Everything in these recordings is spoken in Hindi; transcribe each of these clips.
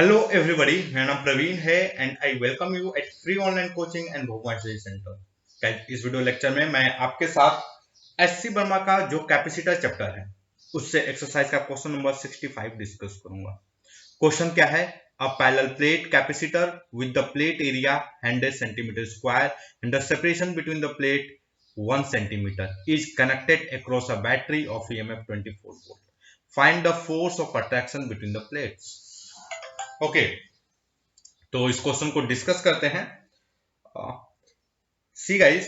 हेलो एवरीबॉडी, मेरा नाम प्रवीण है and I welcome you at free online coaching and भोगवान स्टडी सेंटर। गाइस, इस वीडियो लेक्चर में मैं आपके साथ एससी वर्मा का जो कैपेसिटर चैप्टर है उससे एक्सरसाइज का क्वेश्चन नंबर 65 डिस्कस करूंगा। क्वेश्चन क्या है? A parallel plate capacitor with the plate area 100 centimetre square and the separation between the plate 1 centimetre is connected across a battery of EMF 24 volt. Find the force of attraction between the plates. Okay, तो इस क्वेश्चन को डिस्कस करते हैं। सी गाइस,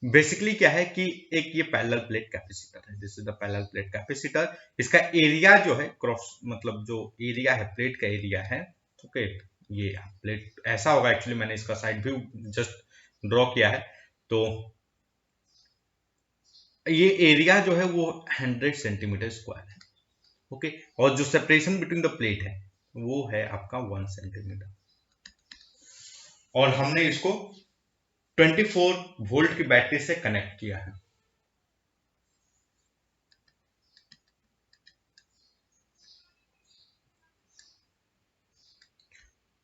बेसिकली क्या है कि एक ये पैरेलल प्लेट कैपेसिटर है। This is the parallel plate capacitor. इसका एरिया जो है क्रॉस मतलब जो एरिया है प्लेट का एरिया है। ओके, ये प्लेट ऐसा होगा। एक्चुअली मैंने इसका साइड व्यू जस्ट ड्रॉ किया है। तो ये एरिया जो है वो 100 सेंटीमीटर स्क्वायर है। ओके, और जो सेपरेशन बिटवीन द प्लेट है वो है आपका 1 सेंटीमीटर। और हमने इसको 24 वोल्ट की बैटरी से कनेक्ट किया है।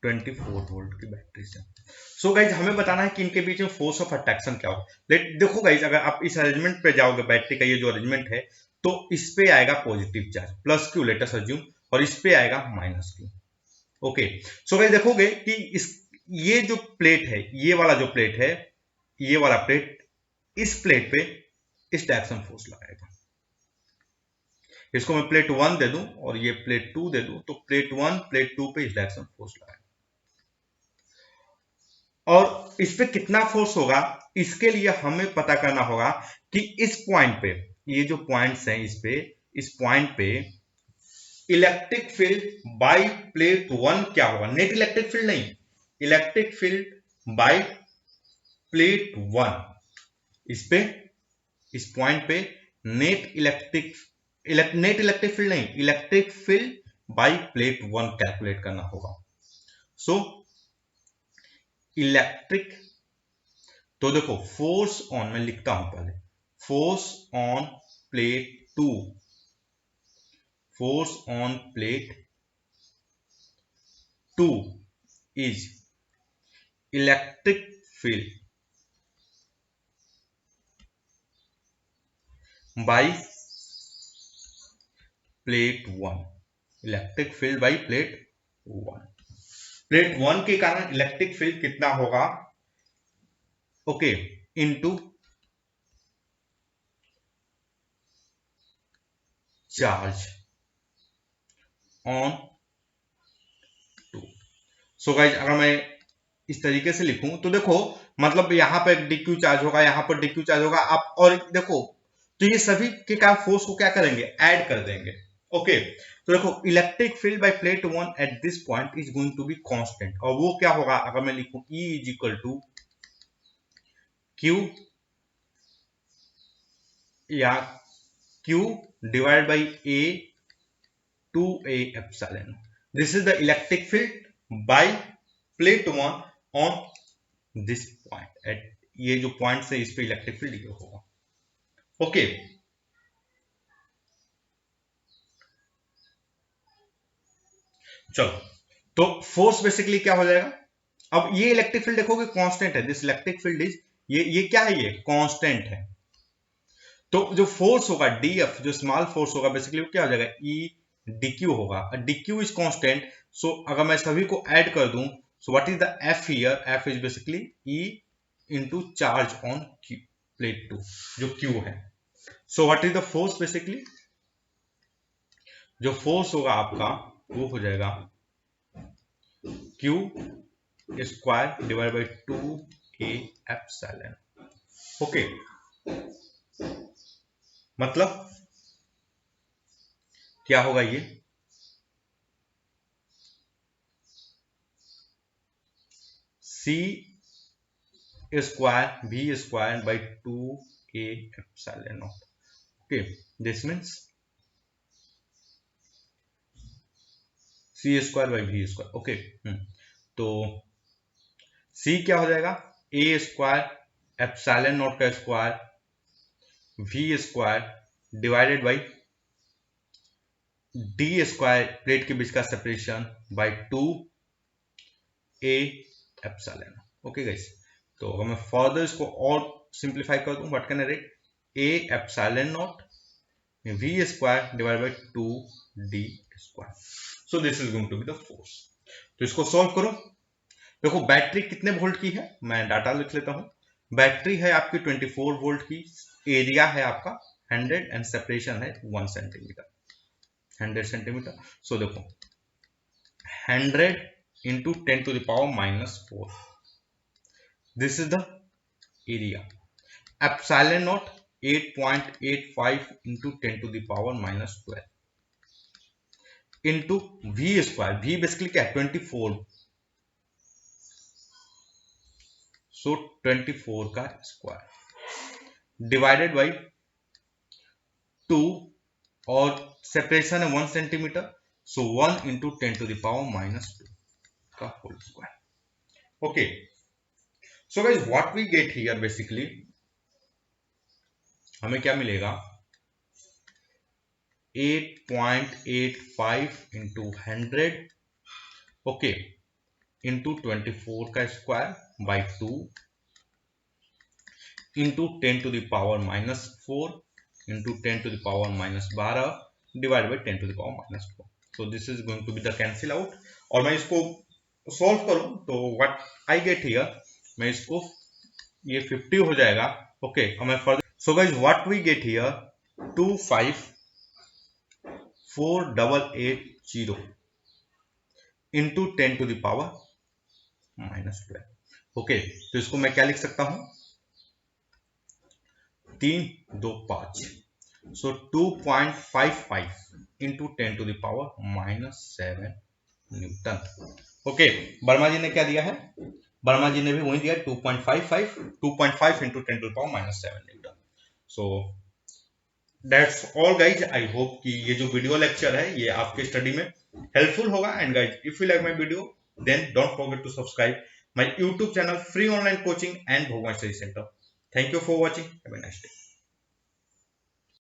ट्वेंटी फोर वोल्ट की बैटरी से। सो गाइज, हमें बताना है कि इनके बीच में फोर्स ऑफ अट्रैक्शन क्या होगा। देखो गाइज, अगर आप इस अरेंजमेंट पे जाओगे, बैटरी का ये जो अरेंजमेंट है, तो इस पे आएगा positive charge plus Q, let us assume, और इस पे आएगा minus Q. Okay, so guys देखोगे कि इस ये जो प्लेट है, ये वाला जो प्लेट है, ये वाला प्लेट इस प्लेट पे इस डायरेक्शन फोर्स लगाएगा। इसको मैं प्लेट 1 दे दूं और ये प्लेट 2 दे दूं, तो प्लेट 1 प्लेट 2 पे इस डायरेक्शन फोर्स लगाएगा। और इस पे कितना फोर्स होगा, इसके लिए हमें पता करना होगा कि इस पॉइंट पे, ये जो पॉइंट्स हैं, इस पॉइंट पे इलेक्ट्रिक फील्ड बाय प्लेट 1 क्या होगा। नेट इलेक्ट्रिक फील्ड नहीं, इलेक्ट्रिक फील्ड बाय प्लेट 1। इस पॉइंट पे नेट इलेक्ट्रिक फील्ड नहीं, electric field by plate 1 calculate करना होगा। सो इलेक्ट्रिक, तो देखो फोर्स ऑन, मैं लिखता हूं पहले, force on plate 2, force on plate 2 is electric field by plate 1, electric field by plate 1। Plate 1 के कारण इलेक्ट्रिक फील्ड कितना होगा? Okay, into charge on 2। So guys, अगर मैं इस तरीके से लिखूं तो देखो, मतलब यहां पर एक डिक्यू चार्ज होगा, यहां पर डिक्यू चार्ज होगा, आप और देखो, तो ये सभी के कारण फोर्स को क्या करेंगे, ऐड कर देंगे। ओके, तो देखो electric field by plate 1 at this point is going to be constant, और वो क्या होगा, अगर मैं लिखूं E is equal to Q, या Q divide by A 2A epsilon. This is the electric field by plate 1 on this point. At ये जो पॉइंट है, इस पे इलेक्ट्रिक फील्ड ये होगा। ओके, चलो, तो फोर्स बेसिकली क्या हो जाएगा। अब ये इलेक्ट्रिक फील्ड देखोगे कांस्टेंट है, दिस इलेक्ट्रिक फील्ड इज, ये क्या है, ये कांस्टेंट है। तो जो फोर्स होगा डीएफ, जो स्मॉल फोर्स होगा, बेसिकली क्या हो जाएगा, ई डीक्यू होगा। डीक्यू इज कांस्टेंट, सो अगर मैं सभी को ऐड कर दूं, so what is the F here, F is basically E into charge on Q, plate 2 जो क्यू है। So what is the force, basically जो फोर्स होगा आपका वो हो जाएगा Q square divide by 2A epsilon. Okay, मतलब क्या होगा, ये C square V square by 2A epsilon naught. Okay, this means C square by V square. Okay, तो C क्या हो जाएगा, A स्क्वायर एप्सिलॉन नॉट का square V square divided by D square plate के बीच का separation by 2 A epsilon. Okay guys, तो अगर मैं फर्दर इसको और सिंप्लीफाई कर दूं, what can I write, A epsilon not V square divide by 2 D square. So this is going to be the force. तो इसको सॉल्व करो। देखो बैटरी कितने वोल्ट की है, मैं डाटा लिख लेता हूं। बैटरी है आपकी 24 वोल्ट की, एरिया है आपका 100 एंड सेपरेशन है 1 सेंटीमीटर, 100 सेंटीमीटर। सो देखो 100 into 10 to the power minus 4, this is the area. Epsilon naught 8.85 into 10 to the power minus 12 into v square, v basically क्या है 24, so 24 का स्क्वायर डिवाइडेड बाई 2 और सेपरेशन है 1 centimetre, so 1 into 10 to the power minus 2 का whole square. Okay, so guys what we get here, basically हमें क्या मिलेगा, 8.85 into 100 ओके इंटू 24 का square by 2 into 10 to the power minus 4 into 10 to the power minus 12 divide by 10 to the power minus 4। So this is going to be the cancel out. और मैं इसको सॉल्व करूं तो व्हाट आई गेट हियर, मैं इसको ये 50 हो जाएगा। ओके, और मैं further, so guys what we get here 254,880 into 10 to the power minus 12। Okay, तो इसको मैं क्या लिख सकता हूं, 3 2 5, so 2.55 into 10 to the power minus 7 newton. Okay, Verma ji ने क्या दिया है, वर्मा जी ने भी वही दिया 2.5 into 10 to the power minus 7 newton. So that's all guys. I hope कि ये जो वीडियो लेक्चर है ये आपके स्टडी में हेल्पफुल होगा। And guys if you like my video then don't forget to subscribe my YouTube channel Free Online Coaching and Bhagwan Study Center. Thank you for watching. Have a nice day.